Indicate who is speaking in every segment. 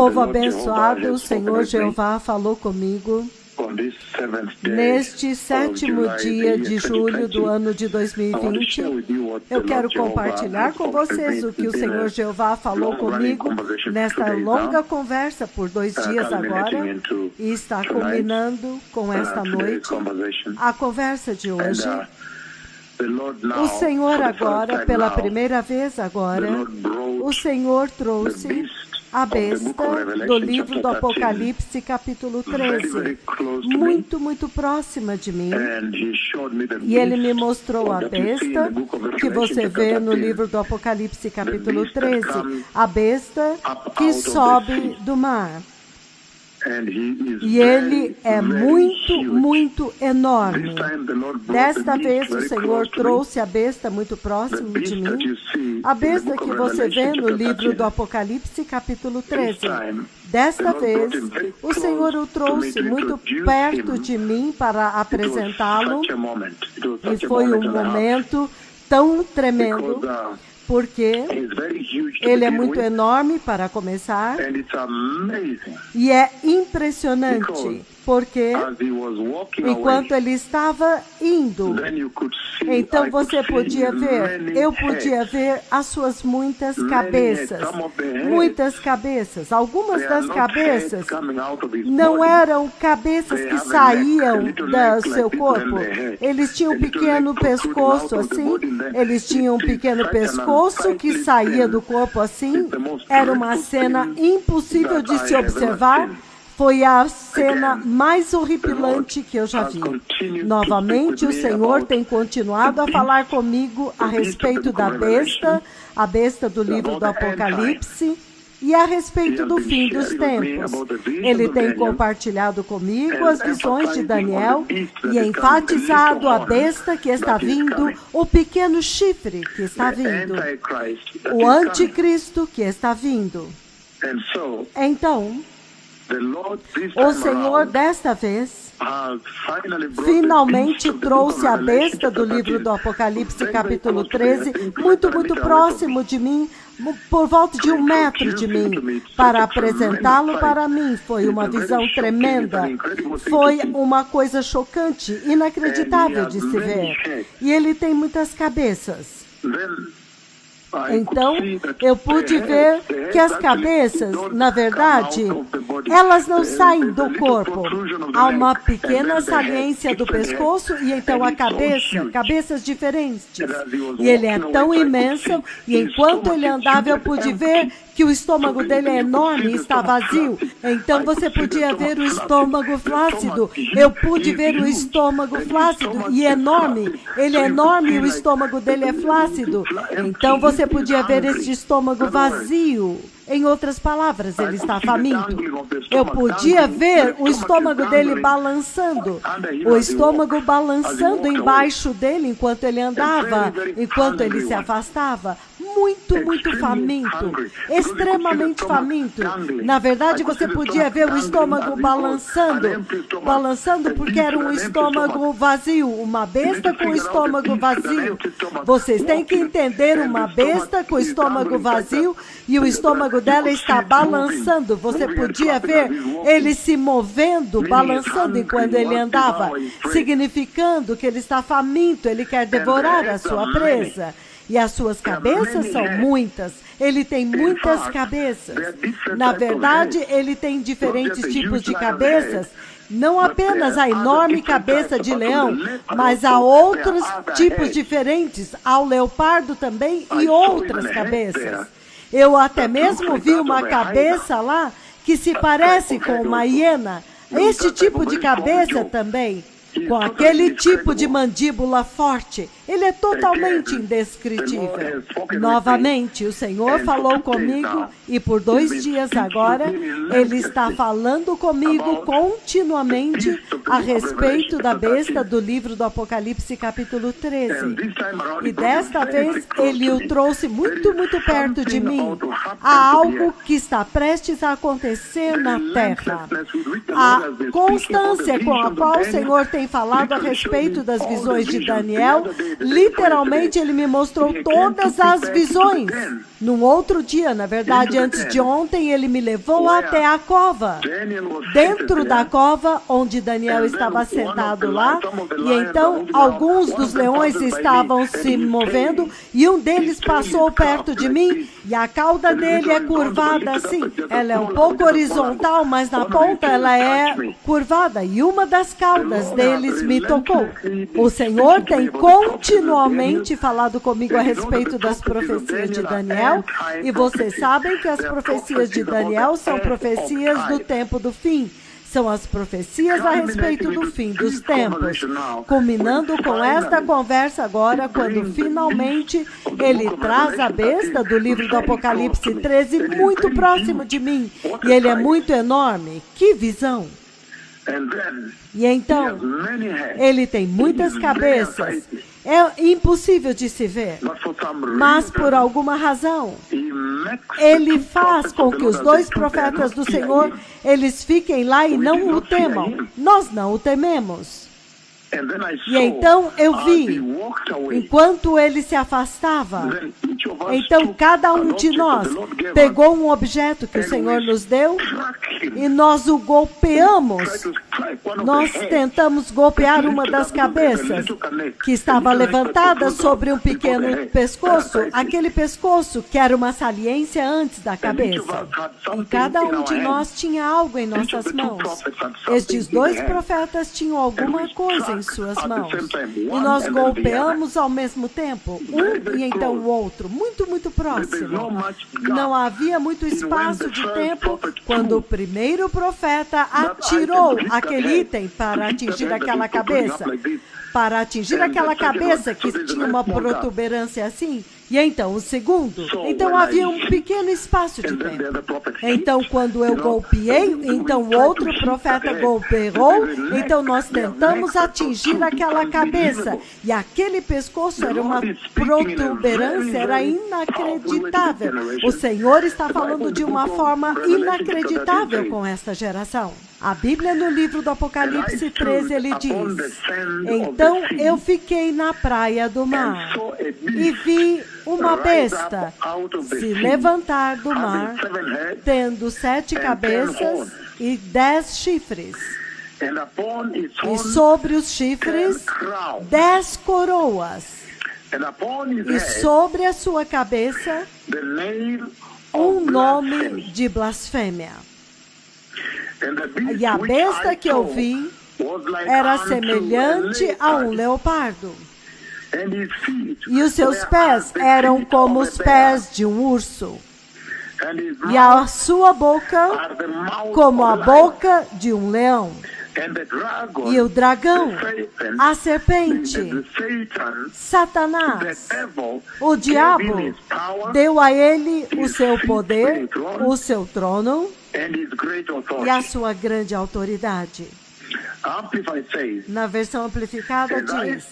Speaker 1: povo abençoado, o Senhor Jeová falou comigo neste 7º dia de julho do ano de 2020. Eu quero compartilhar com vocês o que o Senhor Jeová falou comigo nesta longa conversa por 2 dias agora, e está culminando com esta noite a conversa de hoje. O Senhor agora, pela primeira vez agora, o Senhor trouxe a besta do livro do Apocalipse, capítulo 13, muito próxima de mim. E ele me mostrou a besta que você vê no livro do Apocalipse, capítulo 13, a besta que sobe do mar. E ele é muito enorme. Desta vez o Senhor trouxe a besta muito próximo de mim. A besta que você vê no livro do Apocalipse, capítulo 13. Desta vez, o Senhor o trouxe muito perto de mim para apresentá-lo. E foi um momento tão tremendo, porque ele é muito enorme para começar, e é impressionante, porque enquanto ele estava indo, então você podia ver, eu podia ver as suas muitas cabeças. Algumas das cabeças não eram cabeças que saíam do seu corpo. Eles tinham um pequeno pescoço assim, eles tinham um pequeno pescoço que saía do corpo assim. Era uma cena impossível de se observar. Foi a cena mais horripilante que eu já vi. Novamente, o Senhor tem continuado a falar comigo a respeito da besta, a besta do livro do Apocalipse, e a respeito do fim dos tempos. Ele tem compartilhado comigo as visões de Daniel e enfatizado a besta que está vindo, o pequeno chifre que está vindo, o anticristo que está vindo. Então, o Senhor, desta vez, finalmente trouxe a besta do livro do Apocalipse, capítulo 13, muito próximo de mim, por volta de 1 metro de mim, para apresentá-lo para mim. Foi uma visão tremenda, foi uma coisa chocante, inacreditável de se ver. E ele tem muitas cabeças. Então, eu pude ver que as cabeças, na verdade, elas não saem do corpo. Há uma pequena saliência do pescoço e então a cabeça, cabeças diferentes. E ele é tão imenso, e enquanto ele andava eu pude ver que o estômago dele é enorme e está vazio. Então você podia ver o estômago flácido. Eu pude ver o estômago flácido e enorme. Ele é enorme e o estômago dele é flácido. Então você podia ver esse estômago vazio. Em outras palavras, ele está faminto. Eu podia ver o estômago dele balançando. O estômago balançando embaixo dele enquanto ele andava, enquanto ele se afastava. Muito faminto. Extremamente faminto. Na verdade, você podia ver o estômago balançando. Balançando porque era um estômago vazio. Uma besta com estômago vazio. Vocês têm que entender, uma besta com estômago vazio e o estômago dela está balançando. Você podia ver ele se movendo, balançando enquanto ele andava, significando que ele está faminto, ele quer devorar a sua presa. E as suas cabeças são muitas. Ele tem muitas cabeças. Na verdade, ele tem diferentes tipos de cabeças. Não apenas a enorme cabeça de leão, mas há outros tipos diferentes. Há o leopardo também e outras cabeças. Eu até mesmo vi uma cabeça lá que se parece com uma hiena. Este tipo de cabeça também, com aquele tipo de mandíbula forte. Ele é totalmente indescritível. Novamente, o Senhor falou comigo e por 2 dias agora, Ele está falando comigo continuamente a respeito da besta do livro do Apocalipse, capítulo 13. E desta vez, Ele o trouxe muito perto de mim. Há algo que está prestes a acontecer na terra. A constância com a qual o Senhor tem falado a respeito das visões de Daniel Literalmente, ele me mostrou todas as visões. Num outro dia, na verdade, antes de ontem, ele me levou até a cova. Dentro da cova, onde Daniel estava sentado lá, e então alguns dos leões estavam se movendo, e um deles passou perto de mim, e a cauda dele é curvada assim. Ela é um pouco horizontal, mas na ponta ela é curvada, e uma das caudas deles me tocou. O Senhor tem continuamente falado comigo a respeito das profecias de Daniel, e vocês sabem que as profecias de Daniel são profecias do tempo do fim. São as profecias a respeito do fim dos tempos. Culminando com esta conversa agora, quando finalmente ele traz a besta do livro do Apocalipse 13 muito próximo de mim. E ele é muito enorme. Que visão! E então, ele tem muitas cabeças. É impossível de se ver. Mas, por alguma razão, ele faz com que os dois profetas do Senhor, eles fiquem lá e não o temam. Nós não o tememos. E então eu vi, enquanto ele se afastava, então cada um de nós pegou um objeto que o Senhor nos deu e nós o golpeamos. Nós tentamos golpear uma das cabeças que estava levantada sobre um pequeno pescoço, aquele pescoço que era uma saliência antes da cabeça. E cada um de nós tinha algo em nossas mãos. Estes dois profetas tinham alguma coisa em suas mãos. E nós golpeamos ao mesmo tempo, um e então o outro, muito, muito próximo. Não havia muito espaço de tempo quando o primeiro profeta atirou aquele item para atingir aquela cabeça. Para atingir aquela cabeça que tinha uma protuberância assim. E então, o segundo. Então, havia um pequeno espaço de tempo. Então, quando eu golpeei, então o outro profeta golpeou. Então, nós tentamos atingir aquela cabeça. E aquele pescoço era uma protuberância, era inacreditável. O Senhor está falando de uma forma inacreditável com esta geração. A Bíblia, no livro do Apocalipse 13, ele diz: então eu fiquei na praia do mar e vi uma besta se levantar do mar, tendo 7 cabeças e 10 chifres. E sobre os chifres, 10 coroas. E sobre a sua cabeça, um nome de blasfêmia. E a besta que eu vi era semelhante a um leopardo. E os seus pés eram como os pés de um urso. E a sua boca como a boca de um leão. E o dragão, a serpente, Satanás, o diabo, deu a ele o seu poder, o seu trono e a sua grande autoridade. Na versão amplificada diz: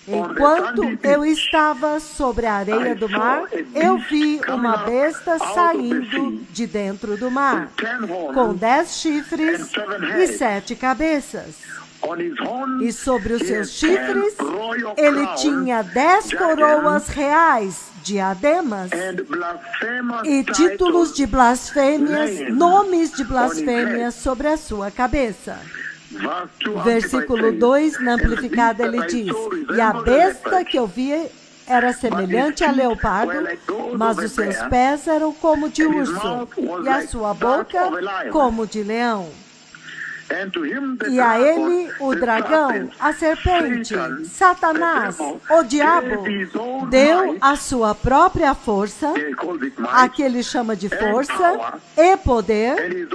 Speaker 1: enquanto eu estava sobre a areia do mar, eu vi uma besta saindo de dentro do mar, com 10 chifres e 7 cabeças. E sobre os seus chifres, ele tinha 10 coroas reais, diademas, e títulos de blasfêmias, nomes de blasfêmias sobre a sua cabeça. Versículo 2, na amplificada, ele diz: e a besta que eu vi era semelhante a leopardo, mas os seus pés eram como de urso, e a sua boca como de leão. E a ele, o dragão, a serpente, Satanás, o diabo, deu a sua própria força, a que ele chama de força, e poder,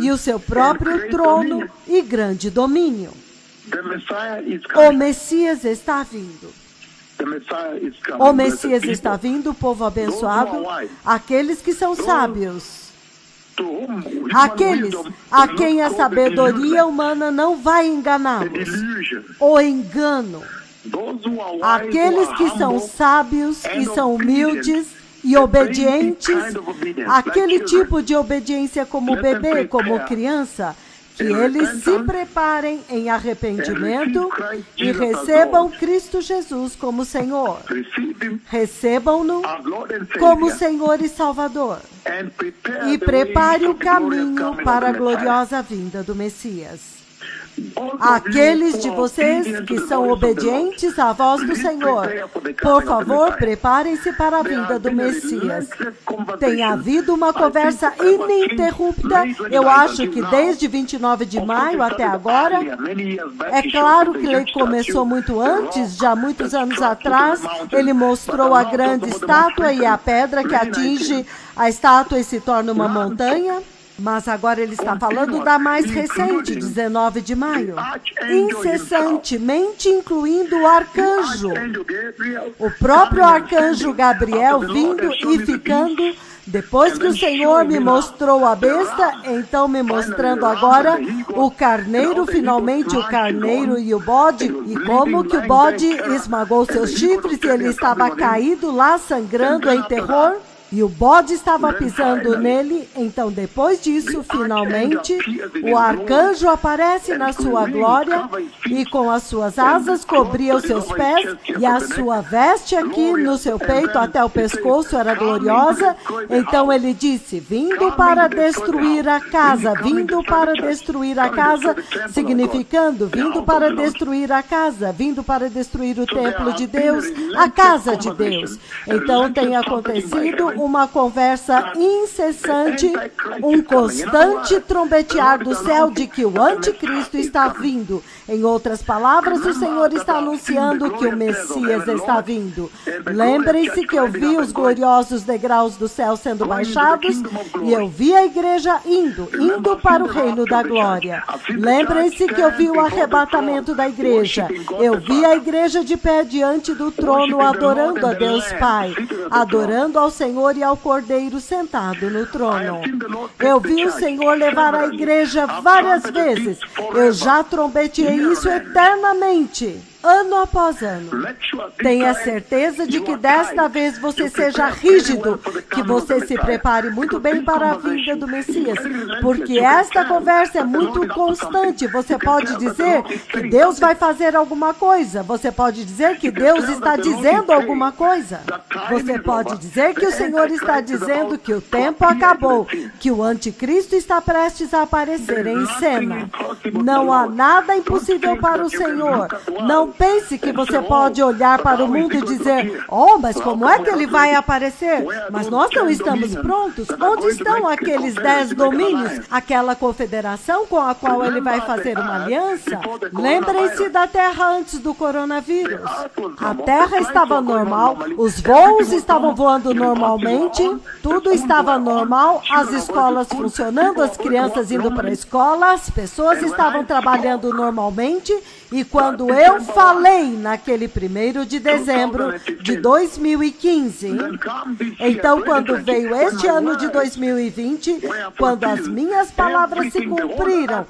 Speaker 1: e o seu próprio trono e grande domínio. O Messias está vindo. O Messias está vindo, povo abençoado, aqueles que são sábios. Aqueles a quem a sabedoria humana não vai enganá-los. O engano. Aqueles que são sábios e são humildes e obedientes. Aquele tipo de obediência como bebê, como criança, que eles se preparem em arrependimento e recebam Cristo Jesus como Senhor. Recebam-no como Senhor e Salvador. E prepare o caminho para a gloriosa vinda do Messias. Aqueles de vocês que são obedientes à voz do Senhor, por favor, preparem-se para a vinda do Messias. Tem havido uma conversa ininterrupta, eu acho que desde 29 de maio até agora. É claro que ele começou muito antes, já muitos anos atrás. Ele mostrou a grande estátua e a pedra que atinge a estátua e se torna uma montanha. Mas agora ele está falando da mais recente, 19 de maio. Incessantemente incluindo o arcanjo. O próprio arcanjo Gabriel vindo e ficando. Depois que o Senhor me mostrou a besta, então me mostrando agora o carneiro, finalmente o carneiro e o bode. E como que o bode esmagou seus chifres e ele estava caído lá, sangrando em terror. E o bode estava pisando nele, então depois disso, finalmente, o arcanjo aparece na sua glória e com as suas asas cobria os seus pés e a sua veste aqui no seu peito até o pescoço era gloriosa. Então ele disse, vindo para destruir a casa, vindo para destruir a casa, significando vindo para destruir a casa, vindo para destruir o templo de Deus, a casa de Deus. Então tem acontecido uma conversa incessante, um constante trombetear do céu de que o anticristo está vindo. Em outras palavras, o Senhor está anunciando que o Messias está vindo. Lembrem-se que eu vi os gloriosos degraus do céu sendo baixados e eu vi a igreja indo para o reino da glória. Lembrem-se que eu vi o arrebatamento da igreja. Eu vi a igreja de pé diante do trono adorando a Deus Pai, adorando ao Senhor e ao Cordeiro sentado no trono. Eu vi o Senhor levar a igreja várias vezes. Eu já trombeteei isso eternamente. Ano após ano. Tenha certeza de que desta vez você seja rígido, que você se prepare muito bem para a vinda do Messias, porque esta conversa é muito constante. Você pode dizer que Deus vai fazer alguma coisa, você pode dizer que Deus está dizendo alguma coisa, você pode dizer que o Senhor está dizendo que o tempo acabou, que o anticristo está prestes a aparecer em cena. Não há nada impossível para o Senhor. Não pense que você pode olhar para o mundo e dizer, oh, mas como é que ele vai aparecer? Mas nós não estamos prontos. Onde estão aqueles 10 domínios? Aquela confederação com a qual ele vai fazer uma aliança? Lembrem-se da Terra antes do coronavírus. A Terra estava normal, os voos estavam voando normalmente, tudo estava normal, as escolas funcionando, as crianças indo para a escola, as pessoas estavam trabalhando normalmente. E quando eu falei naquele 1º de dezembro de 2015, então quando veio este ano de 2020, quando as minhas palavras se cumpriram,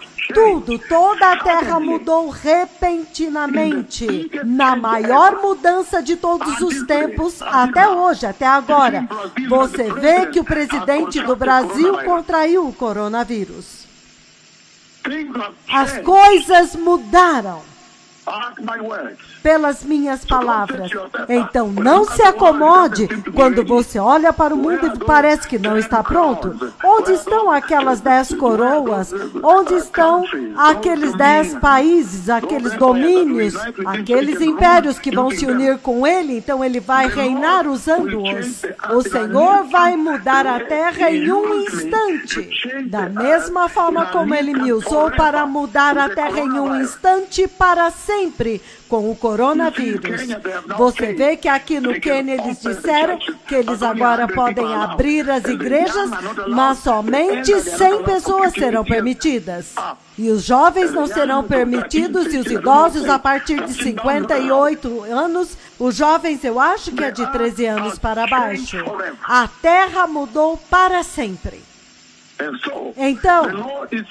Speaker 1: toda a terra mudou repentinamente, na maior mudança de todos os tempos, até hoje, até agora. Você vê que o presidente do Brasil contraiu o coronavírus. As coisas mudaram pelas minhas palavras. Então, não se acomode quando você olha para o mundo e parece que não está pronto. Onde estão aquelas 10 coroas? Onde estão aqueles 10 países, aqueles domínios, aqueles impérios que vão se unir com ele? Então, ele vai reinar usando-os. O Senhor vai mudar a terra em um instante. Da mesma forma como ele me usou para mudar a terra em um instante para sempre com o coronavírus. Você vê que aqui no Quênia eles disseram que eles agora podem abrir as igrejas, mas somente 100 pessoas serão permitidas. E os jovens não serão permitidos e os idosos a partir de 58 anos, os jovens eu acho que é de 13 anos para baixo. A terra mudou para sempre. Então,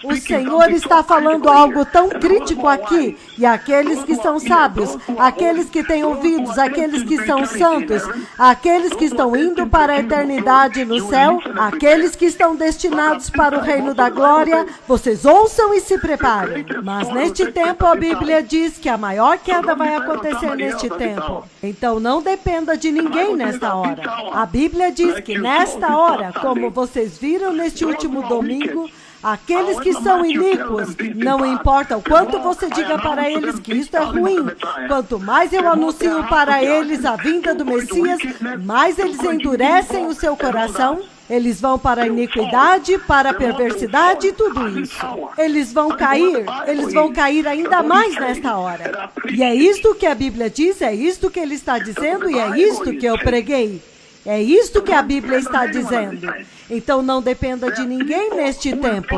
Speaker 1: o Senhor está falando algo tão crítico aqui, e aqueles que são sábios, aqueles que têm ouvidos, aqueles que são santos, aqueles que estão indo para a eternidade no céu, aqueles que estão destinados para o reino da glória, vocês ouçam e se preparem. Mas neste tempo a Bíblia diz que a maior queda vai acontecer neste tempo. Então não dependa de ninguém nesta hora. A Bíblia diz que nesta hora, como vocês viram neste último domingo, aqueles que são iníquos, não importa o quanto você diga para eles que isto é ruim, quanto mais eu anuncio para eles a vinda do Messias, mais eles endurecem o seu coração. Eles vão para a iniquidade, para a perversidade e tudo isso. Eles vão cair ainda mais nesta hora. E é isto que a Bíblia diz, é isto que ele está dizendo e é isto que eu preguei. É isto que a Bíblia está dizendo. Então não dependa de ninguém neste tempo.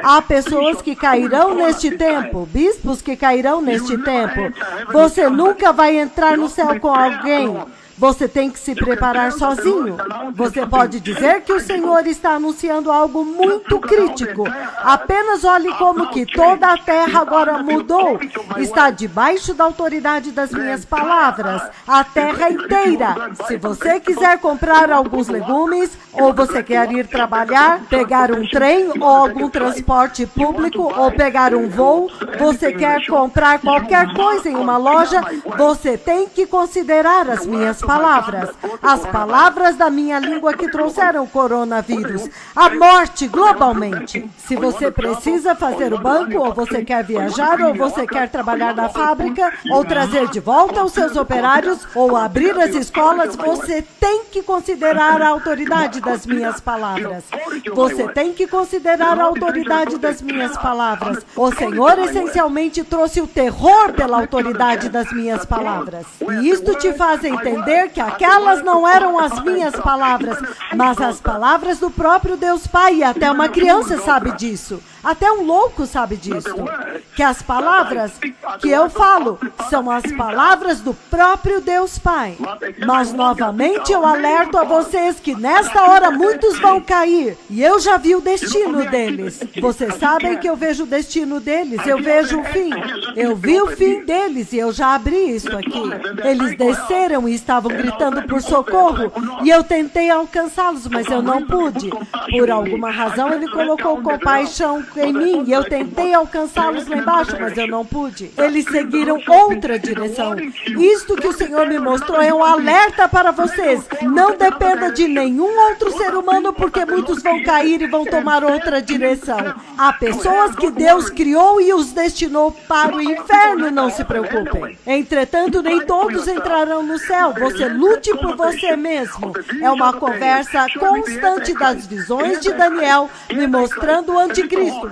Speaker 1: Há pessoas que cairão neste tempo, bispos que cairão neste tempo. Você nunca vai entrar no céu com alguém. Você tem que se preparar sozinho. Você pode dizer que o Senhor está anunciando algo muito crítico. Apenas olhe como que toda a terra agora mudou. Está debaixo da autoridade das minhas palavras. A terra inteira. Se você quiser comprar alguns legumes, ou você quer ir trabalhar, pegar um trem, ou algum transporte público, ou pegar um voo, você quer comprar qualquer coisa em uma loja, você tem que considerar as minhas palavras, as palavras da minha língua que trouxeram o coronavírus, a morte globalmente. Se você precisa fazer o banco, ou você quer viajar, ou você quer trabalhar na fábrica, ou trazer de volta os seus operários, ou abrir as escolas, você tem que considerar a autoridade das minhas palavras. Você tem que considerar a autoridade das minhas palavras. O Senhor essencialmente trouxe o terror pela autoridade das minhas palavras. E isto te faz entender que aquelas não eram as minhas palavras, mas as palavras do próprio Deus Pai, e até uma criança sabe disso. Até um louco sabe disso. Que as palavras que eu falo são as palavras do próprio Deus Pai. Mas novamente eu alerto a vocês que nesta hora muitos vão cair. E eu já vi o destino deles. Vocês sabem que eu vejo o destino deles. Eu vejo o fim. Eu vi o fim deles e eu já abri isso aqui. Eles desceram e estavam gritando por socorro. E eu tentei alcançá-los, mas eu não pude. Por alguma razão ele colocou compaixão em mim e eu tentei alcançá-los lá embaixo, mas eu não pude. Eles seguiram outra direção. Isto que o Senhor me mostrou é um alerta para vocês. Não dependa de nenhum outro ser humano, porque muitos vão cair e vão tomar outra direção. Há pessoas que Deus criou e os destinou para o inferno, não se preocupem. Entretanto, nem todos entrarão no céu. Você lute por você mesmo. É uma conversa constante das visões de Daniel, me mostrando o anticristo,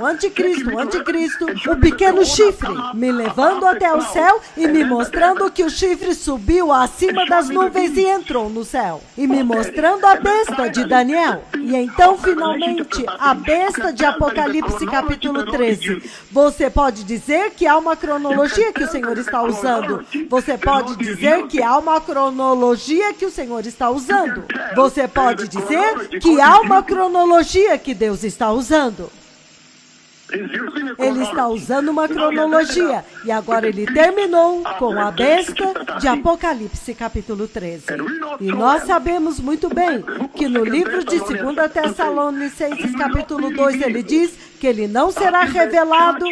Speaker 1: o pequeno chifre, me levando até o céu e me mostrando que o chifre subiu acima das nuvens e entrou no céu. E me mostrando a besta de Daniel. E então, finalmente, a besta de Apocalipse capítulo 13. Você pode dizer que há uma cronologia que o Senhor está usando. Você pode dizer que há uma cronologia que o Senhor está usando. Você pode dizer que há uma cronologia que Deus está usando. Ele está usando uma cronologia. E agora ele terminou com a besta de Apocalipse capítulo 13. E nós sabemos muito bem que no livro de 2 Tessalonicenses capítulo 2 ele diz que ele não será revelado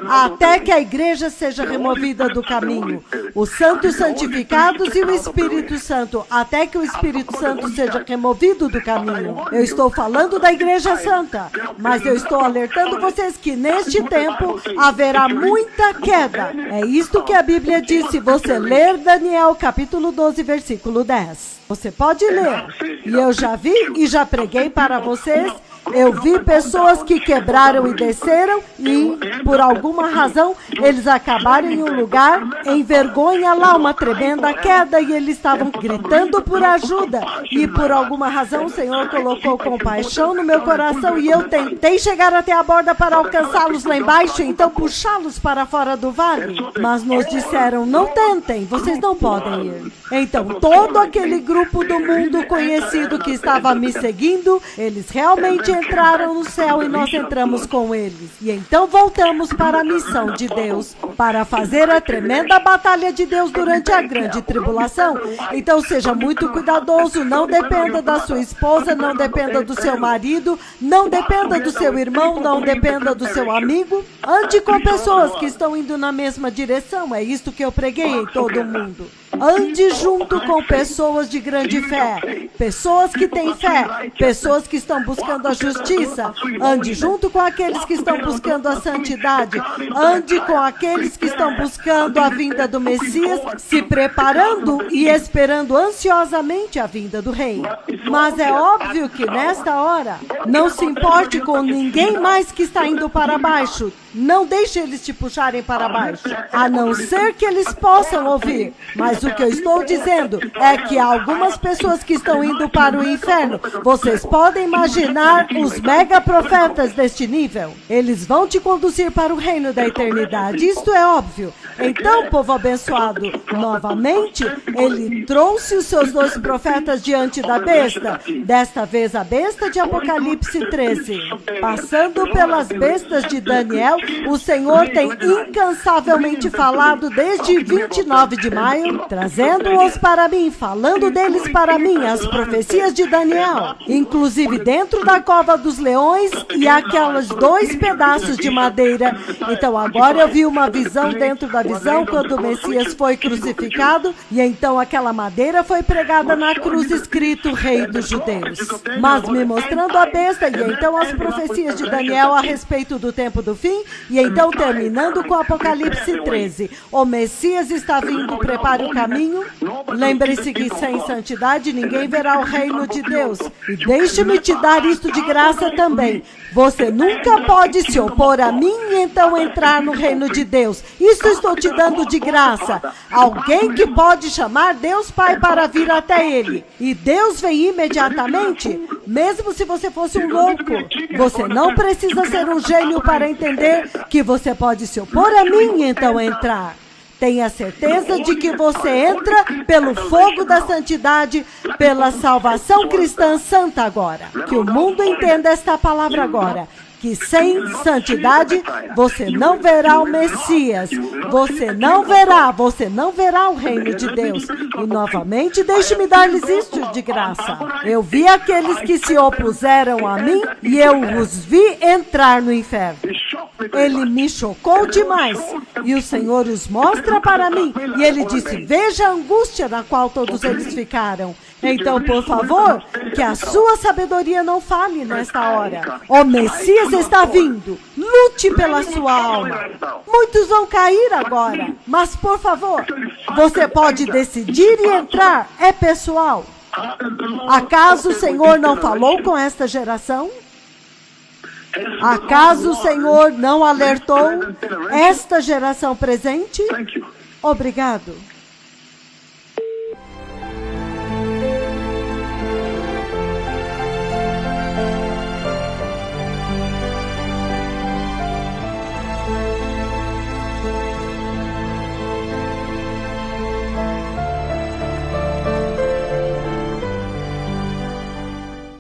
Speaker 1: até que a igreja seja removida do caminho. Os santos santificados e o Espírito Santo, até que o Espírito Santo seja removido do caminho. Eu estou falando da igreja santa, mas eu estou alertando vocês que neste tempo haverá muita queda. É isto que a Bíblia diz se você ler Daniel capítulo 12, versículo 10. Você pode ler. E eu já vi e já preguei para vocês. Eu vi pessoas que quebraram e desceram e, por alguma razão, eles acabaram em um lugar em vergonha lá, uma tremenda queda, e eles estavam gritando por ajuda. E, por alguma razão, o Senhor colocou compaixão no meu coração e eu tentei chegar até a borda para alcançá-los lá embaixo e então puxá-los para fora do vale. Mas nos disseram, não tentem, vocês não podem ir. Então, todo aquele grupo do mundo conhecido que estava me seguindo, eles realmente entraram no céu e nós entramos com eles. E então voltamos para a missão de Deus, para fazer a tremenda batalha de Deus durante a grande tribulação. Então seja muito cuidadoso, não dependa da sua esposa, não dependa do seu marido, não dependa do seu irmão, não dependa do seu amigo. Ande com pessoas que estão indo na mesma direção, é isto que eu preguei em todo o mundo. Ande junto com pessoas de grande fé, pessoas que têm fé, pessoas que estão buscando a justiça. Ande junto com aqueles que estão buscando a santidade. Ande com aqueles que estão buscando a vinda do Messias, se preparando e esperando ansiosamente a vinda do Rei. Mas é óbvio que nesta hora, não se importe com ninguém mais que está indo para baixo. Não deixe eles te puxarem para baixo, a não ser que eles possam ouvir. Mas o que eu estou dizendo é que há algumas pessoas que estão indo para o inferno. Vocês podem imaginar os mega profetas deste nível? Eles vão te conduzir para o reino da eternidade. Isto é óbvio. Então, povo abençoado, novamente, ele trouxe os seus 2 profetas diante da besta. Desta vez a besta de Apocalipse 13. Passando pelas bestas de Daniel, o Senhor tem incansavelmente falado desde 29 de maio, trazendo-os para mim, falando deles para mim, as profecias de Daniel, inclusive dentro da cova dos leões e aquelas 2 pedaços de madeira. Então agora eu vi uma visão dentro da visão quando o Messias foi crucificado e então aquela madeira foi pregada na cruz escrito Rei dos Judeus. Mas me mostrando a besta e então as profecias de Daniel a respeito do tempo do fim e então terminando com Apocalipse 13. O Messias está vindo, prepare o caminho. Lembre-se que sem santidade ninguém verá o reino de Deus. E deixe-me te dar isto de graça também. Você nunca pode se opor a mim e então entrar no reino de Deus. Isso estou te dando de graça. Alguém que pode chamar Deus Pai para vir até Ele. E Deus vem imediatamente, mesmo se você fosse um louco. Você não precisa ser um gênio para entender que você pode se opor a mim e então entrar. Tenha certeza de que você entra pelo fogo da santidade, pela salvação cristã santa agora. Que o mundo entenda esta palavra agora. Que sem santidade você não verá o Messias. Você não verá o reino de Deus. E novamente, deixe-me dar-lhes isto de graça. Eu vi aqueles que se opuseram a mim e eu os vi entrar no inferno. Ele me chocou demais. E o Senhor os mostra para mim. E ele disse, veja a angústia na qual todos eles ficaram. Então, por favor, que a sua sabedoria não fale nesta hora. O Messias está vindo. Lute pela sua alma. Muitos vão cair agora. Mas, por favor, você pode decidir e entrar. É pessoal. Acaso o Senhor não falou com esta geração? Acaso o Senhor não alertou esta geração presente? Obrigado.